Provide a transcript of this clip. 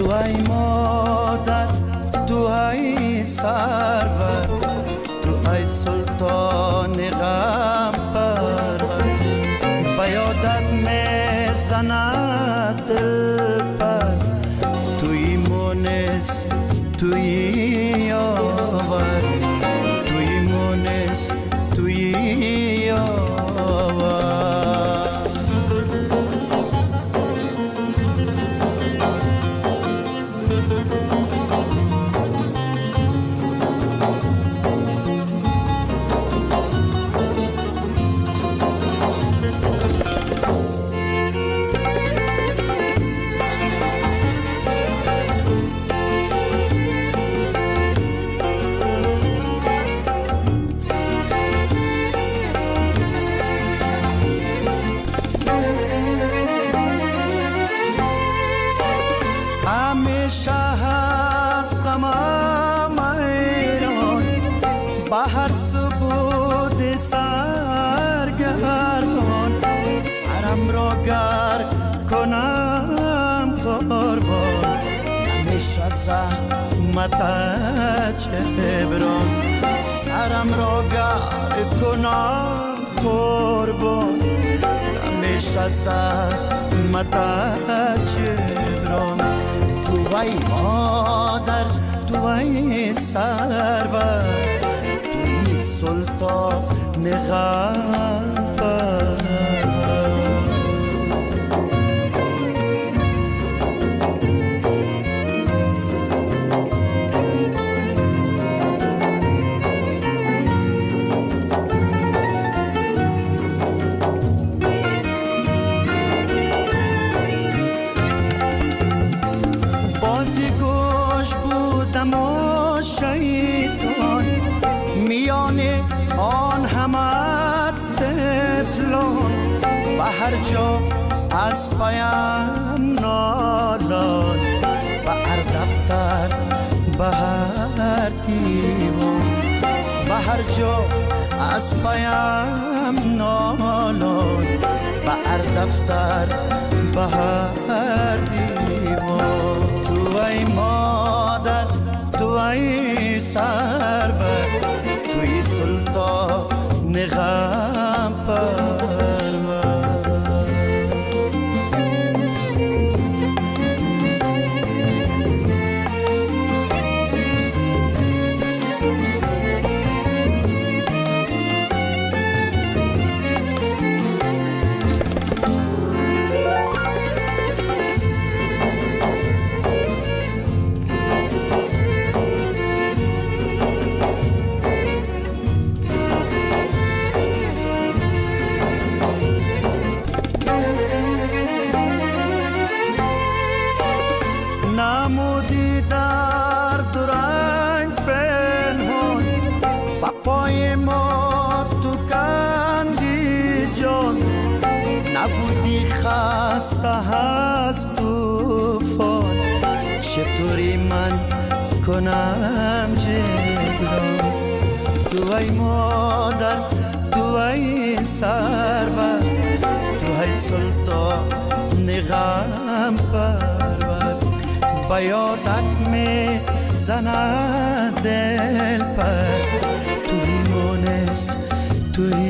تو ای مادر، تو ای سرور، تو ای سلطان غم پرور. به یادت میزند دل پر، توی مونس توی یاور، توی مونس توی یاور. همیشه از غمم ایران، به هر سبود سرگردان، سرم را گر کنم قربان، نمیشه زحمت جبران. سرم را گر کنم قربان، نمیشه زحمت جبران. تو ای مادر، تو ای سرور، توی سلطان غم پرور. بازی گوش بودم و شیطان، میان آن همه طفلان، به هر جا از پایم نالان، به هر دفتر به هر دیوان، به هر جا از پایم نالان، به هر دفتر به هر دیوان. تو ای مادر، تو ای سرور، توی سلطان غم پرور. نمودی درد و رنج پنهان، با پای ما تو کندی جان، نبودی خسته هست توفان، چطوری من کنم جبران. تو ای مادر، تو ای سرور، تو ای سلطان غم پرور. به یادت می زند دل پر، توی مونس توی